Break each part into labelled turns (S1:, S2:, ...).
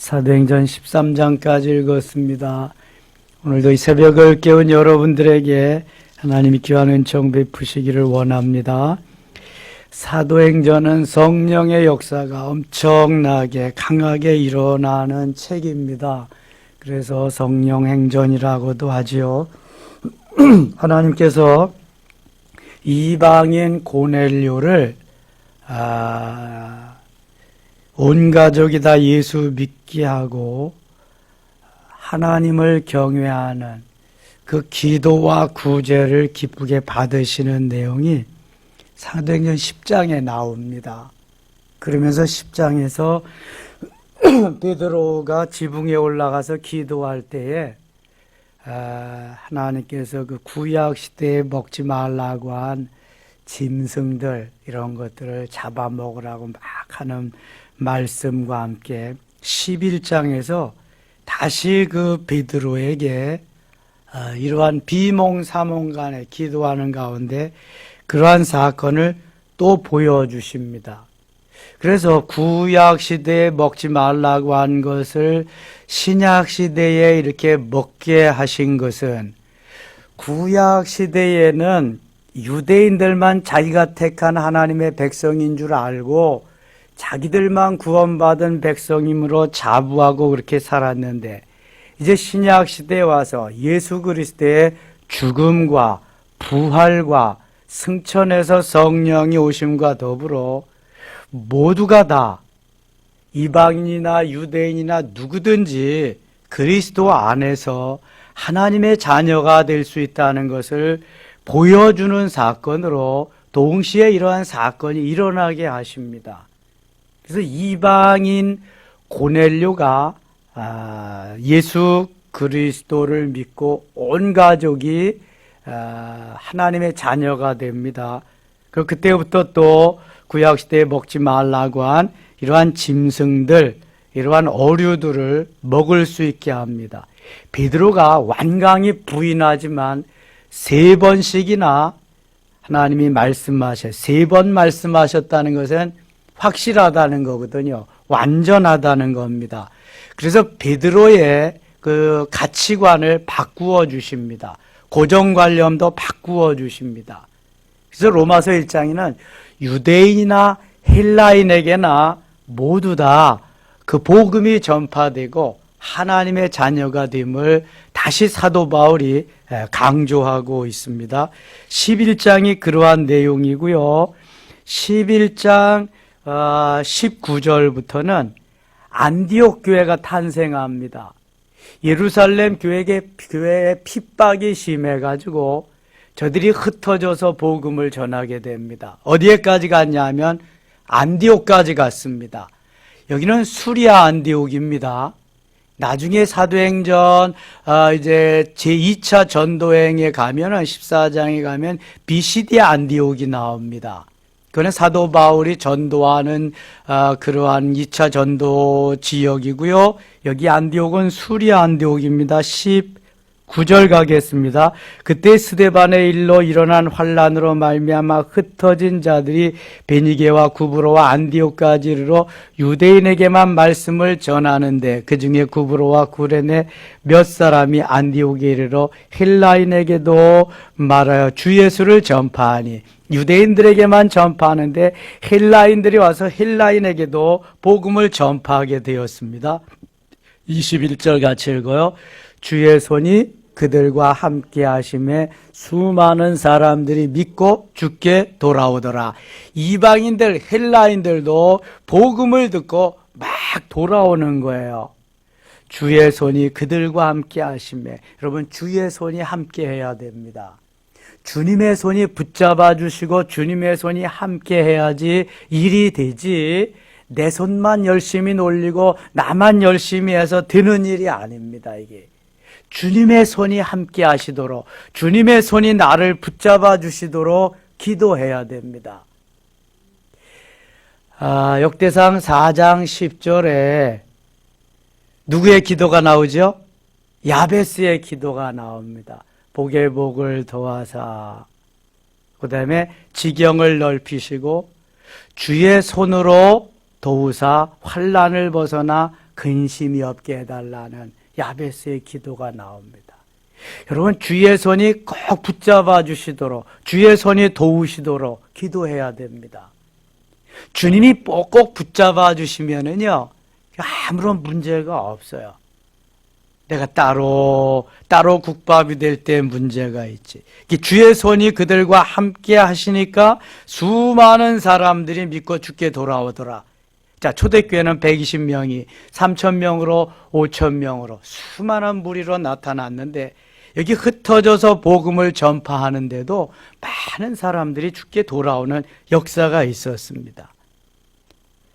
S1: 사도행전 13장까지 읽었습니다. 오늘도 이 새벽을 깨운 여러분들에게 하나님이 귀한 은총 베푸시기를 원합니다. 사도행전은 성령의 역사가 엄청나게 강하게 일어나는 책입니다. 그래서 성령행전이라고도 하지요. 하나님께서 이방인 고넬료를 온 가족이 다 예수 믿게 하고 하나님을 경외하는 그 기도와 구제를 기쁘게 받으시는 내용이 사도행전 10장에 나옵니다. 그러면서 10장에서 베드로가 지붕에 올라가서 기도할 때에 하나님께서 그 구약 시대에 먹지 말라고 한 짐승들 이런 것들을 잡아먹으라고 막 하는 말씀과 함께 11장에서 다시 그 베드로에게 이러한 비몽사몽간에 기도하는 가운데 그러한 사건을 또 보여주십니다. 그래서 구약 시대에 먹지 말라고 한 것을 신약 시대에 이렇게 먹게 하신 것은 구약 시대에는 유대인들만 자기가 택한 하나님의 백성인 줄 알고 자기들만 구원받은 백성이므로 자부하고 그렇게 살았는데 이제 신약 시대에 와서 예수 그리스도의 죽음과 부활과 승천에서 성령이 오심과 더불어 모두가 다 이방인이나 유대인이나 누구든지 그리스도 안에서 하나님의 자녀가 될 수 있다는 것을 보여주는 사건으로 동시에 이러한 사건이 일어나게 하십니다. 그래서 이방인 고넬료가 예수 그리스도를 믿고 온 가족이 하나님의 자녀가 됩니다. 그때부터 또 구약시대에 먹지 말라고 한 이러한 짐승들, 이러한 어류들을 먹을 수 있게 합니다. 베드로가 완강히 부인하지만 3번씩이나 하나님이 말씀하셔 3번 말씀하셨다는 것은 확실하다는 거거든요. 완전하다는 겁니다. 그래서 베드로의 그 가치관을 바꾸어 주십니다. 고정관념도 바꾸어 주십니다. 그래서 로마서 1장에는 유대인이나 헬라인에게나 모두 다 그 복음이 전파되고 하나님의 자녀가 됨을 다시 사도 바울이 강조하고 있습니다. 11장이 그러한 내용이고요. 11장 19절부터는 안디옥 교회가 탄생합니다. 예루살렘 교회의 핍박이 심해가지고 저들이 흩어져서 복음을 전하게 됩니다. 어디에까지 갔냐 하면 안디옥까지 갔습니다. 여기는 수리아 안디옥입니다. 나중에 사도행전 이제 제2차 전도행에 가면은 14장에 가면 비시디 안디옥이 나옵니다. 그거는 사도 바울이 전도하는 그러한 2차 전도 지역이고요. 여기 안디옥은 수리아 안디옥입니다. 19절 가겠습니다. 그때 스데반의 일로 일어난 환란으로 말미암아 흩어진 자들이 베니게와 구브로와 안디옥까지 이르러 유대인에게만 말씀을 전하는데 그 중에 구브로와 구레네 몇 사람이 안디옥에 이르러 헬라인에게도 말하여 주 예수를 전파하니 유대인들에게만 전파하는데 헬라인들이 와서 헬라인에게도 복음을 전파하게 되었습니다. 21절 같이 읽어요. 주의 손이 그들과 함께 하심에 수많은 사람들이 믿고 주께 돌아오더라. 이방인들, 헬라인들도 복음을 듣고 막 돌아오는 거예요. 주의 손이 그들과 함께 하심에, 여러분 주의 손이 함께 해야 됩니다. 주님의 손이 붙잡아 주시고 주님의 손이 함께 해야지 일이 되지, 내 손만 열심히 놀리고 나만 열심히 해서 되는 일이 아닙니다. 이게 주님의 손이 함께 하시도록, 주님의 손이 나를 붙잡아 주시도록 기도해야 됩니다. 역대상 4장 10절에 누구의 기도가 나오죠? 야베스의 기도가 나옵니다. 복의 복을 더하사, 그 다음에 지경을 넓히시고 주의 손으로 도우사 환난을 벗어나 근심이 없게 해달라는 야베스의 기도가 나옵니다. 여러분, 주의 손이 꼭 붙잡아 주시도록, 주의 손이 도우시도록 기도해야 됩니다. 주님이 꼭 붙잡아 주시면은요, 아무런 문제가 없어요. 내가 따로 국밥이 될 때 문제가 있지. 주의 손이 그들과 함께 하시니까 수많은 사람들이 믿고 주께 돌아오더라. 자, 초대교회는 120명이 3,000명으로 5,000명으로 수많은 무리로 나타났는데, 여기 흩어져서 복음을 전파하는데도 많은 사람들이 주께 돌아오는 역사가 있었습니다.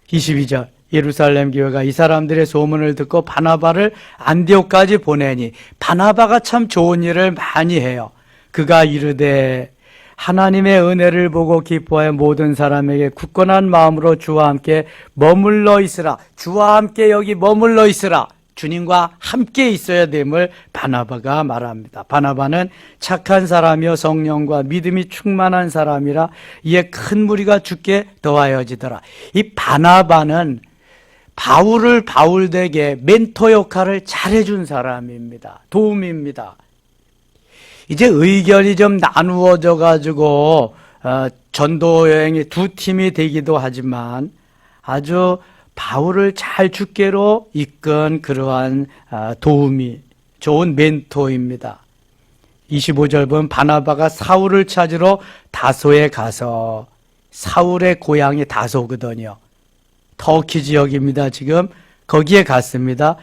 S1: 22절, 예루살렘 교회가 이 사람들의 소문을 듣고 바나바를 안디옥까지 보내니, 바나바가 참 좋은 일을 많이 해요. 그가 이르되 하나님의 은혜를 보고 기뻐해 모든 사람에게 굳건한 마음으로 주와 함께 머물러 있으라. 주와 함께 여기 머물러 있으라. 주님과 함께 있어야 됨을 바나바가 말합니다. 바나바는 착한 사람이요 성령과 믿음이 충만한 사람이라 이에 큰 무리가 주께 더하여지더라. 이 바나바는 바울을 바울되게 멘토 역할을 잘해준 사람입니다. 도움입니다. 이제 의견이 좀 나누어져 가지고 전도 여행이 두 팀이 되기도 하지만 아주 바울을 잘 주께로 이끈 그러한 도움이 좋은 멘토입니다. 25절 보면 바나바가 사울을 찾으러 다소에 가서, 사울의 고향이 다소거든요. 터키 지역입니다. 지금 거기에 갔습니다.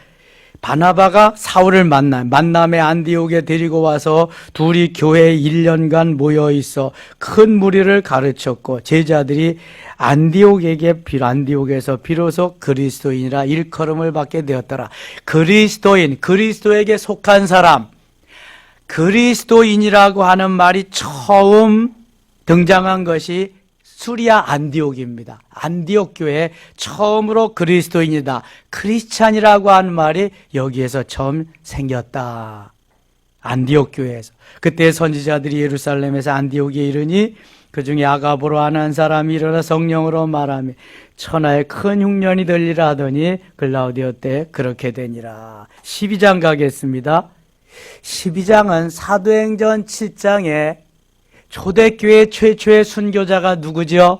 S1: 바나바가 사울을 만남에 안디옥에 데리고 와서 둘이 교회에 1년간 모여 있어 큰 무리를 가르쳤고, 제자들이 안디옥에서 비로소 그리스도인이라 일컬음을 받게 되었더라. 그리스도인, 그리스도에게 속한 사람, 그리스도인이라고 하는 말이 처음 등장한 것이 수리아 안디옥입니다. 안디옥 교회에 처음으로 그리스도인이다, 크리스찬이라고 하는 말이 여기에서 처음 생겼다. 안디옥 교회에서. 그때 선지자들이 예루살렘에서 안디옥에 이르니 그 중에 아가보로 하는 한 사람이 일어나 성령으로 말하며 천하에 큰 흉년이 들리라 하더니 글라우디오 때 그렇게 되니라. 12장 가겠습니다. 12장은 사도행전 7장에 초대교회 최초의 순교자가 누구죠?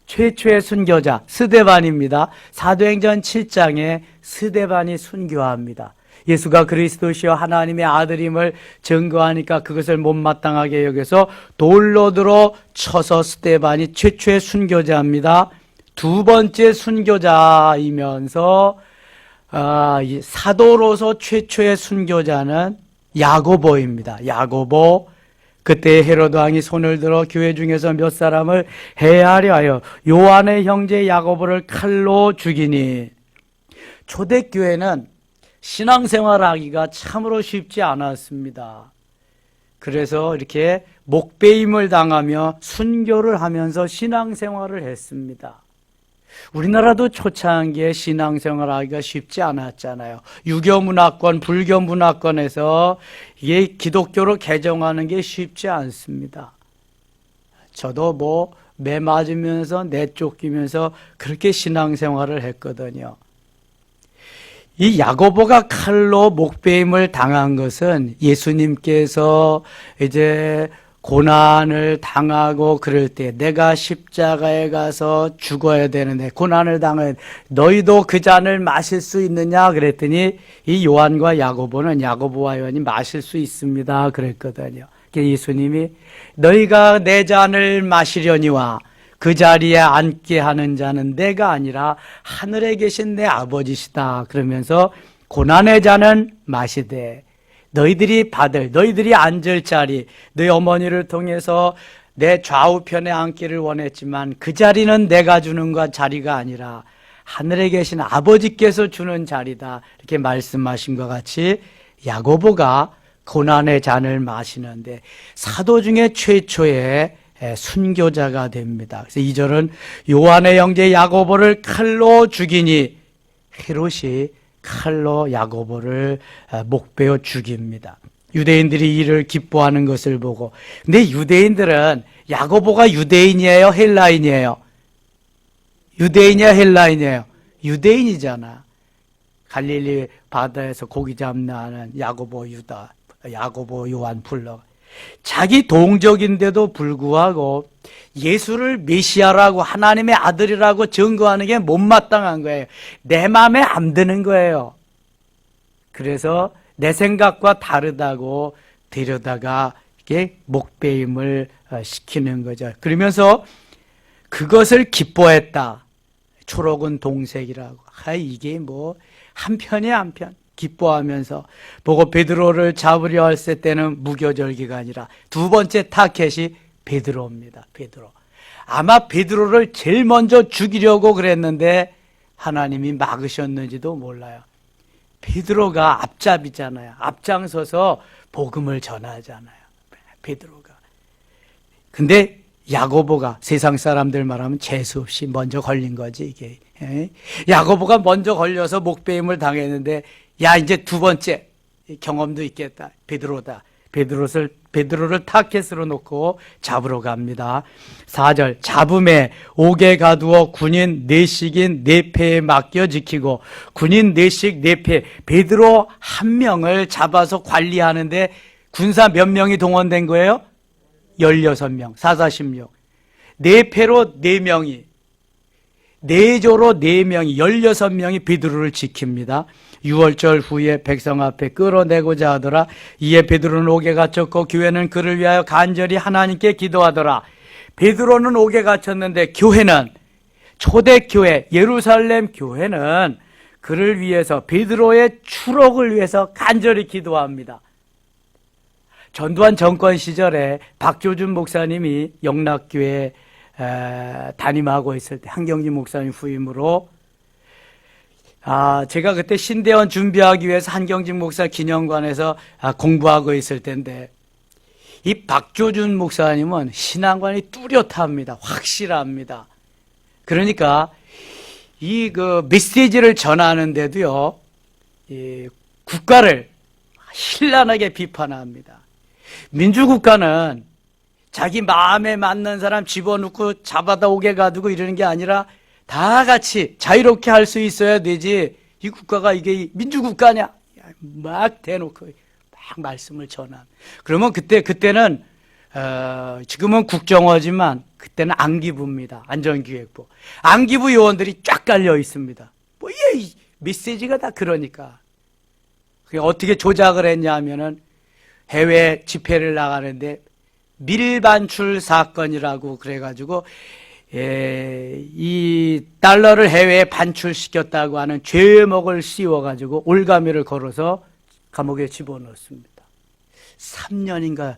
S1: 최초의 순교자 스데반입니다. 사도행전 7장에 스데반이 순교합니다. 예수가 그리스도시여 하나님의 아들임을 증거하니까 그것을 못마땅하게 여겨서 돌로 들어 쳐서 스데반이 최초의 순교자입니다. 두 번째 순교자이면서 사도로서 최초의 순교자는 야고보입니다. 야고보. 그때 헤로드 왕이 손을 들어 교회 중에서 몇 사람을 해하려 하여 요한의 형제 야고보를 칼로 죽이니, 초대교회는 신앙생활하기가 참으로 쉽지 않았습니다. 그래서 이렇게 목배임을 당하며 순교를 하면서 신앙생활을 했습니다. 우리나라도 초창기에 신앙생활하기가 쉽지 않았잖아요. 유교문화권, 불교문화권에서 이게 기독교로 개정하는 게 쉽지 않습니다. 저도 매 맞으면서 내쫓기면서 그렇게 신앙생활을 했거든요. 이 야고보가 칼로 목배임을 당한 것은 예수님께서 이제 고난을 당하고 그럴 때 내가 십자가에 가서 죽어야 되는데 고난을 당해 너희도 그 잔을 마실 수 있느냐 그랬더니 이 요한과 야고보는, 야고보와 요한이 마실 수 있습니다 그랬거든요. 예수님이 너희가 내 잔을 마시려니와 그 자리에 앉게 하는 자는 내가 아니라 하늘에 계신 내 아버지시다 그러면서 고난의 잔은 마시되 너희들이 앉을 자리, 너희 어머니를 통해서 내 좌우편에 앉기를 원했지만 그 자리는 내가 주는 자리가 아니라 하늘에 계신 아버지께서 주는 자리다 이렇게 말씀하신 것 같이 야고보가 고난의 잔을 마시는데 사도 중에 최초의 순교자가 됩니다. 그래서 2절은 요한의 형제 야고보를 칼로 죽이니, 헤롯이 칼로 야고보를 목베어 죽입니다. 유대인들이 이를 기뻐하는 것을 보고, 근데 유대인들은 야고보가 유대인이에요 헬라인이에요? 유대인이야 헬라인이에요? 유대인이잖아. 갈릴리 바다에서 고기 잡나는 야고보 유다, 야고보 요한 불러. 자기 동족인데도 불구하고 예수를 메시아라고 하나님의 아들이라고 증거하는 게 못마땅한 거예요. 내 마음에 안 드는 거예요. 그래서 내 생각과 다르다고 데려다가 이게 목배임을 시키는 거죠. 그러면서 그것을 기뻐했다. 초록은 동색이라고. 이게 뭐 한편이 한편. 기뻐하면서 보고 베드로를 잡으려 했을 때는 무교절기가 아니라 두 번째 타켓이 베드로입니다. 베드로. 아마 베드로를 제일 먼저 죽이려고 그랬는데 하나님이 막으셨는지도 몰라요. 베드로가 앞잡이잖아요. 앞장서서 복음을 전하잖아요. 베드로가. 근데 야고보가 세상 사람들 말하면 재수 없이 먼저 걸린 거지 이게. 야고보가 먼저 걸려서 목배임을 당했는데 야 이제 두 번째 경험도 있겠다. 베드로다. 베드로를 타켓으로 놓고 잡으러 갑니다. 4절 잡음에 옥에 가두어 군인 내식인 네패에 맡겨 지키고 군인 내식 네패 베드로 한 명을 잡아서 관리하는데 군사 몇 명이 동원된 거예요? 16명, 446. 네패로 4명이, 네조로 4명이, 16명이 베드로를 지킵니다. 6월절 후에 백성 앞에 끌어내고자 하더라. 이에 베드로는 옥에 갇혔고 교회는 그를 위하여 간절히 하나님께 기도하더라. 베드로는 옥에 갇혔는데 교회는, 초대교회, 예루살렘 교회는 그를 위해서, 베드로의 추록을 위해서 간절히 기도합니다. 전두환 정권 시절에 박조준 목사님이 영락교회 담임하고 있을 때 한경진 목사님 후임으로 제가 그때 신대원 준비하기 위해서 한경진 목사 기념관에서 공부하고 있을 텐데 이 박조준 목사님은 신앙관이 뚜렷합니다. 확실합니다. 그러니까 이 메시지를 전하는데도요, 이 국가를 신랄하게 비판합니다. 민주국가는 자기 마음에 맞는 사람 집어넣고 잡아다 오게 가두고 이러는 게 아니라 다 같이 자유롭게 할 수 있어야 되지. 이 국가가 이게 민주국가냐? 막 대놓고 막 말씀을 전한. 그러면 그때는 지금은 국정원이지만 그때는 안기부입니다. 안전기획부. 안기부 요원들이 쫙 깔려 있습니다. 이 메시지가 다 그러니까. 어떻게 조작을 했냐 하면은 해외 집회를 나가는데 밀반출 사건이라고 그래가지고 이 달러를 해외에 반출시켰다고 하는 죄목을 씌워가지고 올가미를 걸어서 감옥에 집어넣습니다. 3년인가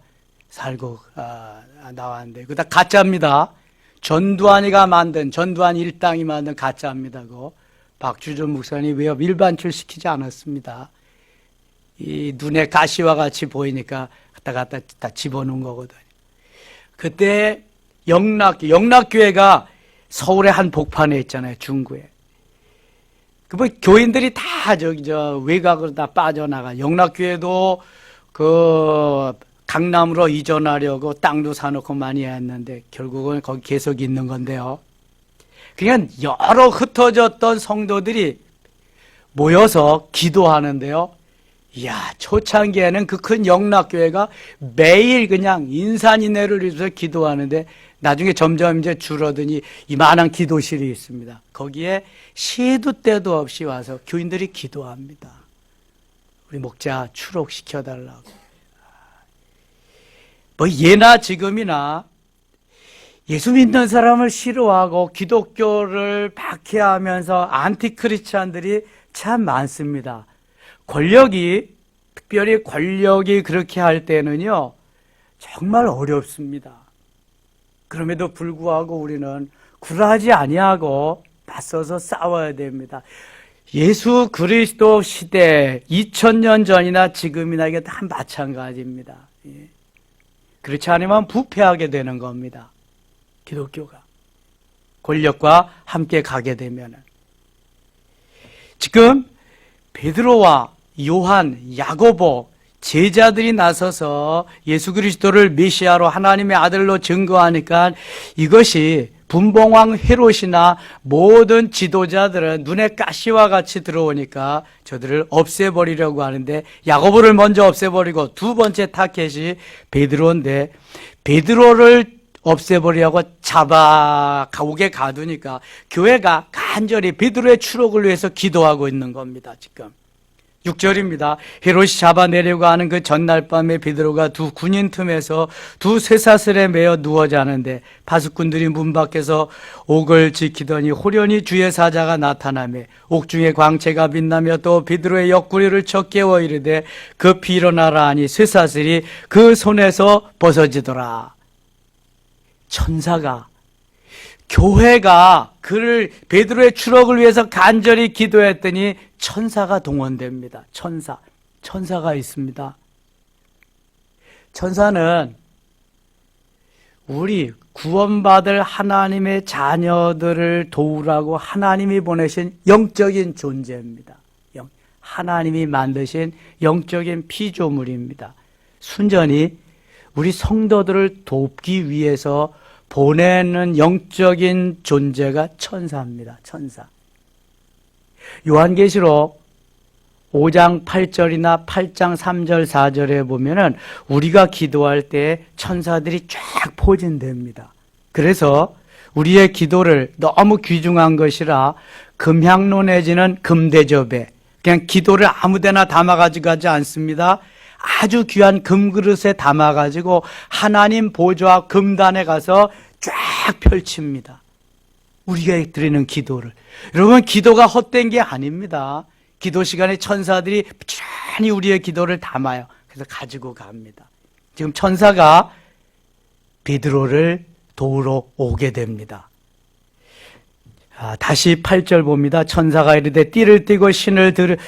S1: 살고 나왔는데 그거 다 가짜입니다. 전두환이가 만든, 전두환 일당이 만든 가짜입니다. 그거 박주전 목사님 왜요? 밀반출 시키지 않았습니다. 이 눈에 가시와 같이 보이니까 갖다 다 집어넣은 거거든요. 그때 영락교회가 서울의 한 복판에 있잖아요. 중구에. 뭐 교인들이 다 외곽으로 다 빠져나가. 영락교회도 강남으로 이전하려고 땅도 사놓고 많이 했는데 결국은 거기 계속 있는 건데요. 그냥 여러 흩어졌던 성도들이 모여서 기도하는데요. 이야, 초창기에는 그 큰 영락교회가 매일 그냥 인산인해를 위해서 기도하는데 나중에 점점 이제 줄어드니 이만한 기도실이 있습니다. 거기에 시도 때도 없이 와서 교인들이 기도합니다. 우리 목자 추록시켜달라고. 뭐 예나 지금이나 예수 믿는 사람을 싫어하고 기독교를 박해하면서 안티크리스찬들이 참 많습니다. 특별히 권력이 그렇게 할 때는요, 정말 어렵습니다. 그럼에도 불구하고 우리는 굴하지 아니하고 맞서서 싸워야 됩니다. 예수 그리스도 시대 2000년 전이나 지금이나 이게 다 마찬가지입니다. 그렇지 않으면 부패하게 되는 겁니다. 기독교가. 권력과 함께 가게 되면은. 지금 베드로와 요한, 야고보, 제자들이 나서서 예수 그리스도를 메시아로 하나님의 아들로 증거하니까 이것이 분봉왕 헤롯이나 모든 지도자들은 눈에 가시와 같이 들어오니까 저들을 없애버리려고 하는데 야고보를 먼저 없애버리고 두 번째 타겟이 베드로인데 베드로를 없애버리려고 잡아오게 가두니까 교회가 간절히 베드로의 추록을 위해서 기도하고 있는 겁니다. 지금 6절입니다. 헤롯이 잡아내려고 하는 그 전날 밤에 베드로가 두 군인 틈에서 두 쇠사슬에 매어 누워 자는데 파수꾼들이 문 밖에서 옥을 지키더니 호련히 주의 사자가 나타나며 옥중에 광채가 빛나며 또 베드로의 옆구리를 쳐 깨워 이르되 급히 일어나라 하니 쇠사슬이 그 손에서 벗어지더라. 천사가, 교회가 그를 베드로의 추록을 위해서 간절히 기도했더니 천사가 동원됩니다. 천사가 있습니다. 천사는 우리 구원받을 하나님의 자녀들을 도우라고 하나님이 보내신 영적인 존재입니다. 하나님이 만드신 영적인 피조물입니다. 순전히 우리 성도들을 돕기 위해서 보내는 영적인 존재가 천사입니다. 천사. 요한계시록 5장 8절이나 8장 3절 4절에 보면은 우리가 기도할 때 천사들이 쫙 포진됩니다. 그래서 우리의 기도를 너무 귀중한 것이라 금향로 내지는 금대접에 그냥 기도를 아무데나 담아가지고 가지 않습니다. 아주 귀한 금그릇에 담아가지고 하나님 보좌 금단에 가서 쫙 펼칩니다. 우리가 드리는 기도를. 여러분, 기도가 헛된 게 아닙니다. 기도 시간에 천사들이 부지런히 우리의 기도를 담아요. 그래서 가지고 갑니다. 지금 천사가 베드로를 도우러 오게 됩니다. 다시 8절 봅니다. 천사가 이르되 띠를 띠고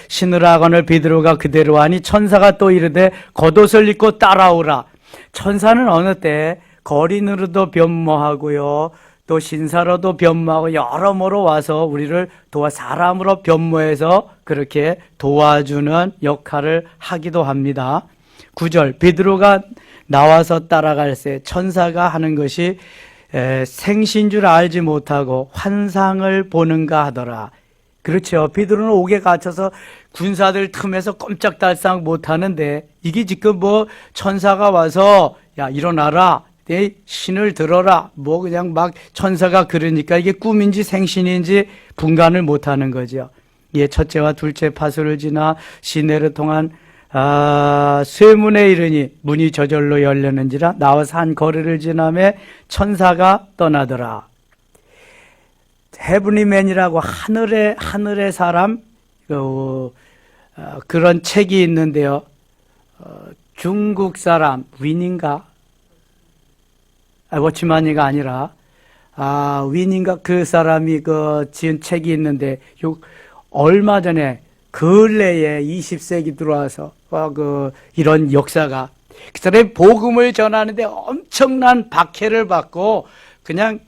S1: 신으라거늘 베드로가 그대로 하니 천사가 또 이르되 겉옷을 입고 따라오라. 천사는 어느 때 거린으로도 변모하고요, 또 신사로도 변모하고 여러모로 와서 우리를 사람으로 변모해서 그렇게 도와주는 역할을 하기도 합니다. 9절 베드로가 나와서 따라갈새 천사가 하는 것이 생신 줄 알지 못하고 환상을 보는가 하더라. 그렇죠. 베드로는 옥에 갇혀서 군사들 틈에서 꼼짝달싹 못하는데 이게 지금 뭐 천사가 와서 야 일어나라, 내 신을 들어라, 뭐 그냥 막 천사가 그러니까 이게 꿈인지 생신인지 분간을 못하는 거죠. 예, 첫째와 둘째 파수를 지나 시내를 통한 쇠문에 이르니 문이 저절로 열렸는지라 나와서 한 거리를 지나매 천사가 떠나더라. 헤브리맨이라고 하늘의 사람 그런 책이 있는데요. 중국 사람 윈인가? 워치만이가 아니라 윈인가 그 사람이 지은 책이 있는데 얼마 전에 근래에 20세기 들어와서 이런 역사가 그 사람이 복음을 전하는데 엄청난 박해를 받고 그냥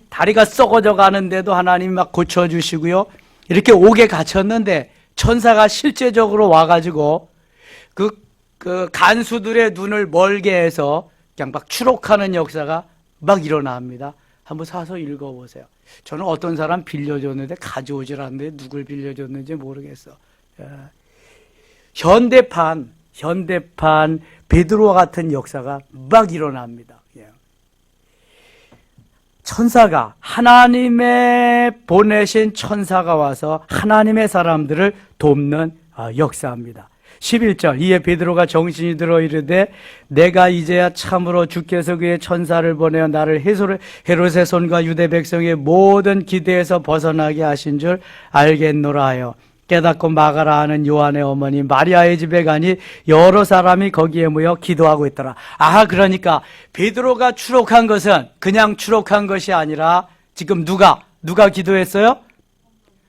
S1: 다리가 썩어져 가는데도 하나님이 막 고쳐주시고요. 이렇게 옥에 갇혔는데 천사가 실제적으로 와가지고 그 간수들의 눈을 멀게 해서 그냥 막 추록하는 역사가 막 일어납니다. 한번 사서 읽어보세요. 저는 어떤 사람 빌려줬는데 가져오질 않는데 누굴 빌려줬는지 모르겠어. 현대판 베드로와 같은 역사가 막 일어납니다. 천사가 하나님의 보내신 천사가 와서 하나님의 사람들을 돕는 역사입니다. 11절 이에 베드로가 정신이 들어 이르되 내가 이제야 참으로 주께서 그의 천사를 보내어 나를 헤롯의 손과 유대 백성의 모든 기대에서 벗어나게 하신 줄 알겠노라 하여 깨닫고 마가라 하는 요한의 어머니 마리아의 집에 가니 여러 사람이 거기에 모여 기도하고 있더라. 그러니까 베드로가 추록한 것은 그냥 추록한 것이 아니라 지금 누가 기도했어요?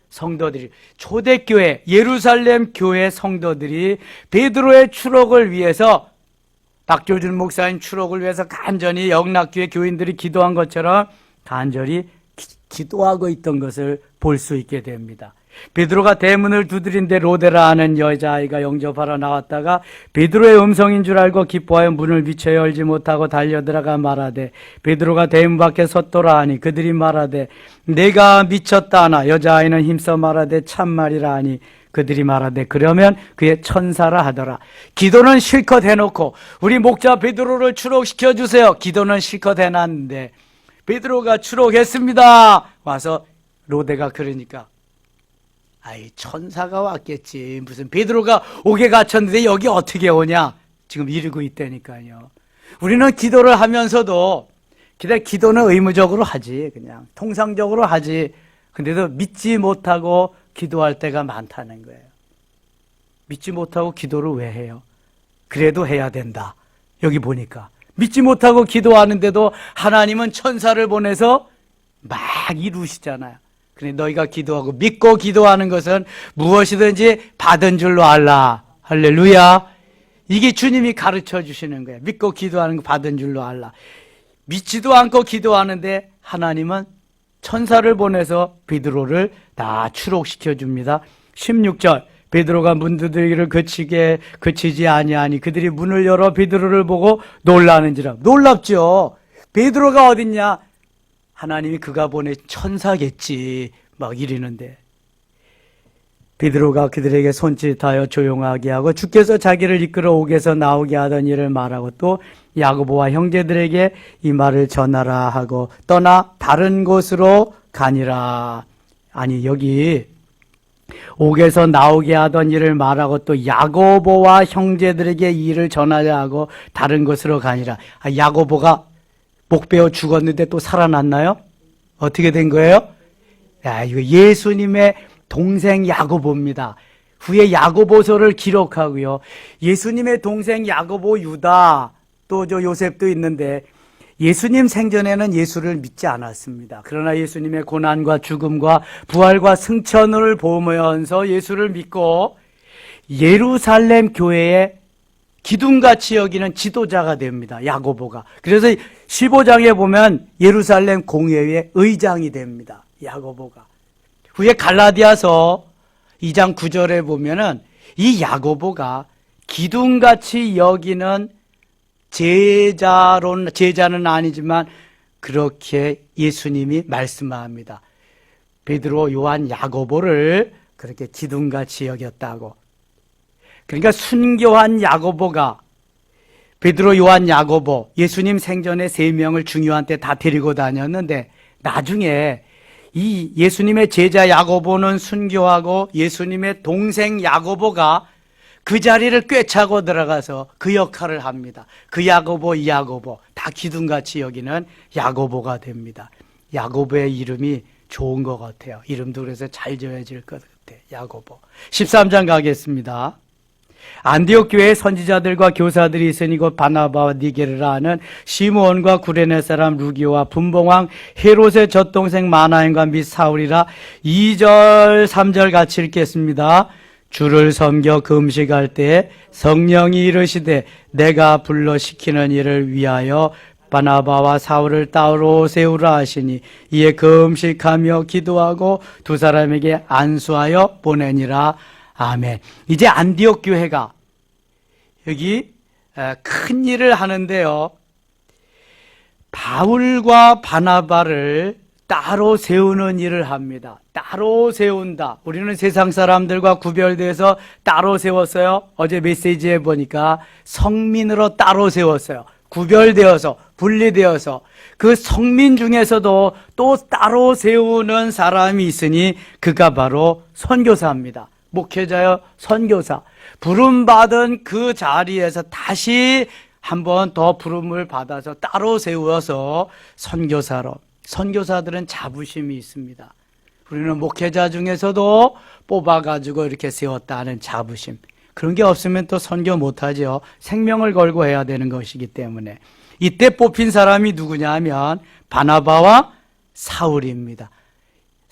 S1: 성도들이, 초대교회 예루살렘 교회 성도들이 베드로의 추록을 위해서, 박조준 목사님 추록을 위해서 간절히 영락교회 교인들이 기도한 것처럼 간절히 기도하고 있던 것을 볼 수 있게 됩니다. 베드로가 대문을 두드린데 로데라 하는 여자아이가 영접하러 나왔다가 베드로의 음성인 줄 알고 기뻐하여 문을 미쳐 열지 못하고 달려들어가 말하되 베드로가 대문 밖에 섰더라 하니 그들이 말하되 내가 미쳤다 하나 여자아이는 힘써 말하되 참말이라 하니 그들이 말하되 그러면 그의 천사라 하더라. 기도는 실컷 해놓고 우리 목자 베드로를 추록시켜 주세요. 기도는 실컷 해놨는데 베드로가 추록했습니다. 와서 로데가 그러니까 아이 천사가 왔겠지. 무슨 베드로가 옥에 갇혔는데 여기 어떻게 오냐. 지금 이러고 있다니까요. 우리는 기도를 하면서도 기도는 의무적으로 하지. 그냥 통상적으로 하지. 근데도 믿지 못하고 기도할 때가 많다는 거예요. 믿지 못하고 기도를 왜 해요? 그래도 해야 된다. 여기 보니까 믿지 못하고 기도하는데도 하나님은 천사를 보내서 막 이루시잖아요. 그런데 너희가 기도하고 믿고 기도하는 것은 무엇이든지 받은 줄로 알라. 할렐루야. 이게 주님이 가르쳐 주시는 거예요. 믿고 기도하는 거 받은 줄로 알라. 믿지도 않고 기도하는데 하나님은 천사를 보내서 베드로를 다 추록시켜 줍니다. 16절 베드로가 문 두드리기를 그치지 아니하니 그들이 문을 열어 베드로를 보고 놀라는지라. 놀랍죠. 베드로가 어딨냐? 하나님이 그가 보낸 천사겠지. 막 이러는데 베드로가 그들에게 손짓하여 조용하게 하고 주께서 자기를 이끌어 옥에서 나오게 하던 일을 말하고 또 야고보와 형제들에게 이 말을 전하라 하고 떠나 다른 곳으로 가니라. 아니 여기 옥에서 나오게 하던 일을 말하고 또 야고보와 형제들에게 이 일을 전하려 하고 다른 곳으로 가니라. 야고보가 목 베어 죽었는데 또 살아났나요? 어떻게 된 거예요? 이거 예수님의 동생 야고보입니다. 후에 야고보서를 기록하고요. 예수님의 동생 야고보, 유다, 또 저 요셉도 있는데 예수님 생전에는 예수를 믿지 않았습니다. 그러나 예수님의 고난과 죽음과 부활과 승천을 보면서 예수를 믿고 예루살렘 교회에 기둥같이 여기는 지도자가 됩니다. 야고보가. 그래서 15장에 보면 예루살렘 공회의 의장이 됩니다. 야고보가. 후에 갈라디아서 2장 9절에 보면은 이 야고보가 기둥같이 여기는 제자는 아니지만 그렇게 예수님이 말씀합니다. 베드로, 요한, 야고보를 그렇게 기둥같이 여겼다고. 그러니까 순교한 야고보가 베드로, 요한, 야고보, 예수님 생전에 3명을 중요한 때 다 데리고 다녔는데 나중에 이 예수님의 제자 야고보는 순교하고 예수님의 동생 야고보가 그 자리를 꿰차고 들어가서 그 역할을 합니다. 그 야고보, 이 야고보 다 기둥같이 여기는 야고보가 됩니다. 야고보의 이름이 좋은 것 같아요. 이름도 그래서 잘 지어질 것 같아요. 야고보. 13장 가겠습니다. 안디옥 교회에 선지자들과 교사들이 있으니 곧 바나바와 니게르라 하는 시므온과 구레네 사람 루기오와 분봉왕 헤롯의 젖동생 마나엔과 및 사울이라. 2절 3절 같이 읽겠습니다. 주를 섬겨 금식할 때에 성령이 이르시되 내가 불러 시키는 일을 위하여 바나바와 사울을 따로 세우라 하시니 이에 금식하며 기도하고 두 사람에게 안수하여 보내니라. 아멘. 이제 안디옥 교회가 여기 큰 일을 하는데요. 바울과 바나바를 따로 세우는 일을 합니다. 따로 세운다. 우리는 세상 사람들과 구별돼서 따로 세웠어요. 어제 메시지에 보니까 성민으로 따로 세웠어요. 구별되어서, 분리되어서. 그 성민 중에서도 또 따로 세우는 사람이 있으니 그가 바로 선교사입니다. 목회자여 선교사. 부름받은 그 자리에서 다시 한 번 더 부름을 받아서 따로 세워서 선교사로. 선교사들은 자부심이 있습니다. 우리는 목회자 중에서도 뽑아가지고 이렇게 세웠다 하는 자부심. 그런 게 없으면 또 선교 못하죠. 생명을 걸고 해야 되는 것이기 때문에. 이때 뽑힌 사람이 누구냐 하면 바나바와 사울입니다.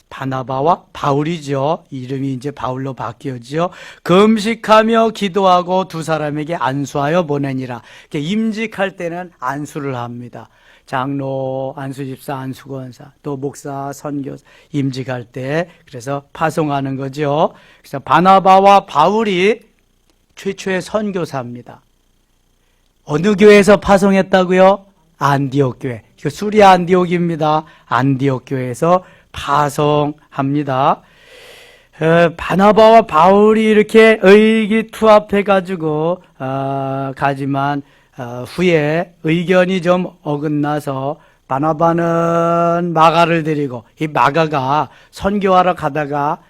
S1: 바나바와 바울이죠. 이름이 이제 바울로 바뀌었죠. 금식하며 기도하고 두 사람에게 안수하여 보내니라. 임직할 때는 안수를 합니다. 장로, 안수집사, 안수권사, 또 목사, 선교사 임직할 때 그래서 파송하는 거죠. 그래서 바나바와 바울이 최초의 선교사입니다. 어느 교회에서 파송했다고요? 안디옥 교회. 이거 수리아 안디옥입니다. 안디옥 교회에서 파송합니다. 바나바와 바울이 이렇게 의기투합해가지고 가지만 후에 의견이 좀 어긋나서 바나바는 마가를 데리고, 이 마가가 선교하러 가다가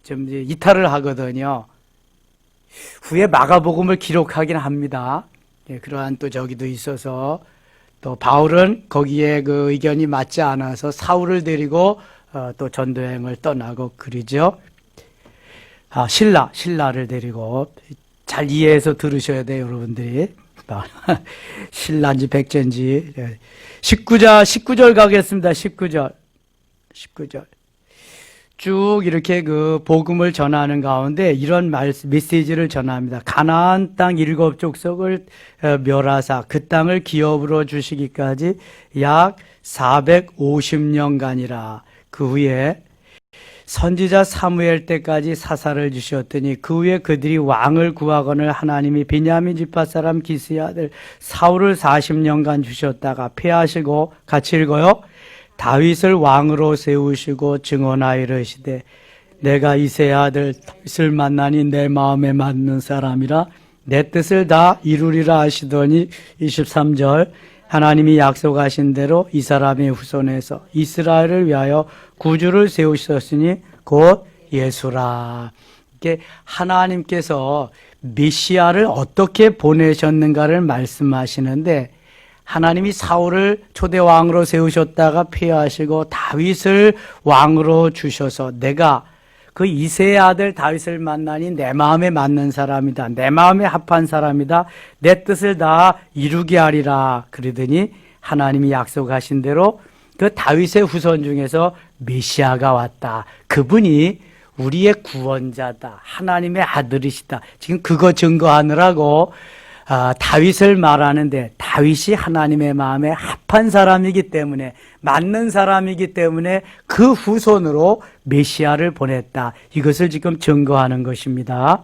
S1: 좀 이탈을 하거든요. 후에 마가복음을 기록하긴 합니다. 예, 그러한 또 저기도 있어서, 또 바울은 거기에 그 의견이 맞지 않아서 사울을 데리고 또 전도여행을 떠나고 그러죠. 신라를 데리고 잘 이해해서 들으셔야 돼요, 여러분들이. 신라인지 백제인지. 19절 가겠습니다. 19절. 쭉 이렇게 그 복음을 전하는 가운데 이런 메시지를 전합니다. 가나안 땅 7족속을 멸하사 그 땅을 기업으로 주시기까지 약 450년간이라. 그 후에 선지자 사무엘 때까지 사사를 주셨더니 그 후에 그들이 왕을 구하거늘 하나님이 베냐민 지파 사람 기스의 아들 사울을 40년간 주셨다가 패하시고, 같이 읽어요. 다윗을 왕으로 세우시고 증언하여 이르시되 내가 이새의 아들 다윗을 만나니 내 마음에 맞는 사람이라 내 뜻을 다 이루리라 하시더니 23절 하나님이 약속하신 대로 이 사람의 후손에서 이스라엘을 위하여 구주를 세우셨으니 곧 예수라. 이게 하나님께서 메시아를 어떻게 보내셨는가를 말씀하시는데, 하나님이 사울을 초대 왕으로 세우셨다가 폐하시고 다윗을 왕으로 주셔서 내가 그 이새의 아들 다윗을 만나니 내 마음에 맞는 사람이다. 내 마음에 합한 사람이다. 내 뜻을 다 이루게 하리라. 그러더니 하나님이 약속하신 대로 그 다윗의 후손 중에서 메시아가 왔다. 그분이 우리의 구원자다. 하나님의 아들이시다. 지금 그거 증거하느라고 다윗을 말하는데, 다윗이 하나님의 마음에 합한 사람이기 때문에, 맞는 사람이기 때문에 그 후손으로 메시아를 보냈다. 이것을 지금 증거하는 것입니다.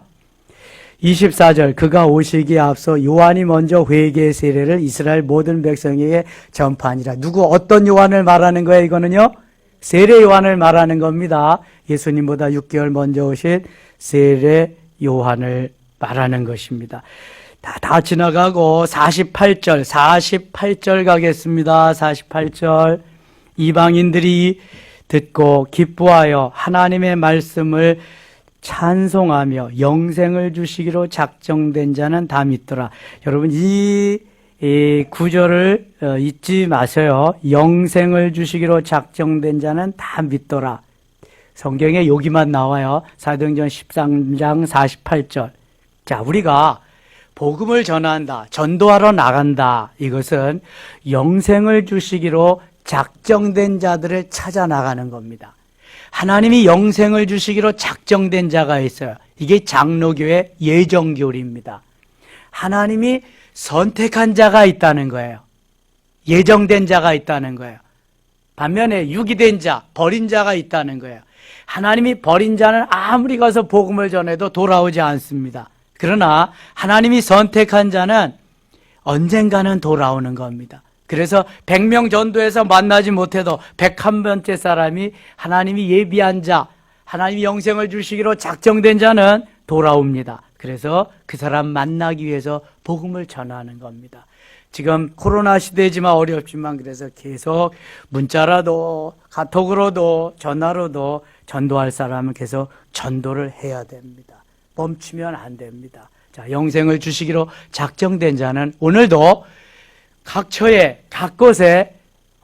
S1: 24절 그가 오시기에 앞서 요한이 먼저 회개의 세례를 이스라엘 모든 백성에게 전파하니라. 누구 어떤 요한을 말하는 거예요? 이거는요, 세례 요한을 말하는 겁니다. 예수님보다 6개월 먼저 오신 세례 요한을 말하는 것입니다. 다 지나가고 48절 가겠습니다. 48절 이방인들이 듣고 기뻐하여 하나님의 말씀을 찬송하며 영생을 주시기로 작정된 자는 다 믿더라. 여러분 이 구절을 잊지 마세요. 영생을 주시기로 작정된 자는 다 믿더라. 성경에 여기만 나와요. 사도행전 13장 48절. 자, 우리가 복음을 전한다, 전도하러 나간다. 이것은 영생을 주시기로 작정된 자들을 찾아 나가는 겁니다. 하나님이 영생을 주시기로 작정된 자가 있어요. 이게 장로교의 예정교리입니다. 하나님이 선택한 자가 있다는 거예요. 예정된 자가 있다는 거예요. 반면에 유기된 자, 버린 자가 있다는 거예요. 하나님이 버린 자는 아무리 가서 복음을 전해도 돌아오지 않습니다. 그러나 하나님이 선택한 자는 언젠가는 돌아오는 겁니다. 그래서 100명 전도에서 만나지 못해도 101번째 사람이 하나님이 예비한 자, 하나님이 영생을 주시기로 작정된 자는 돌아옵니다. 그래서 그 사람 만나기 위해서 복음을 전하는 겁니다. 지금 코로나 시대지만 어렵지만 그래서 계속 문자라도 카톡으로도 전화로도 전도할 사람은 계속 전도를 해야 됩니다. 멈추면 안 됩니다. 자, 영생을 주시기로 작정된 자는 오늘도 각 처에, 각 곳에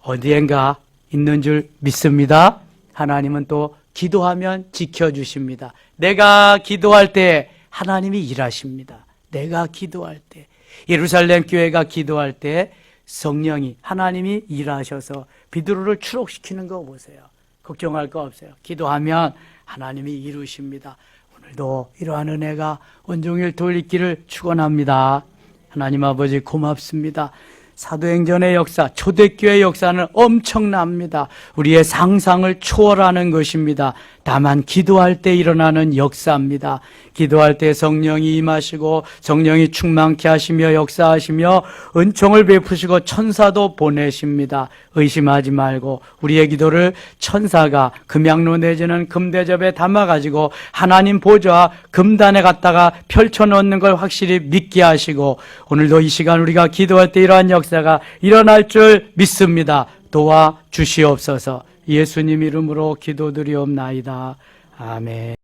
S1: 어디엔가 있는 줄 믿습니다. 하나님은 또 기도하면 지켜주십니다. 내가 기도할 때 하나님이 일하십니다. 내가 기도할 때, 예루살렘 교회가 기도할 때 성령이, 하나님이 일하셔서 비두루를 추록시키는 거 보세요. 걱정할 거 없어요. 기도하면 하나님이 이루십니다. 오늘도 이러한 은혜가 온종일 돌리기를 축원합니다. 하나님 아버지 고맙습니다. 사도행전의 역사, 초대교회의 역사는 엄청납니다. 우리의 상상을 초월하는 것입니다. 다만 기도할 때 일어나는 역사입니다. 기도할 때 성령이 임하시고 성령이 충만케 하시며 역사하시며 은총을 베푸시고 천사도 보내십니다. 의심하지 말고 우리의 기도를 천사가 금양로 내지는 금대접에 담아가지고 하나님 보좌 금단에 갖다가 펼쳐놓는 걸 확실히 믿게 하시고 오늘도 이 시간 우리가 기도할 때 이러한 역사가 일어날 줄 믿습니다. 도와 주시옵소서. 예수님 이름으로 기도드리옵나이다. 아멘.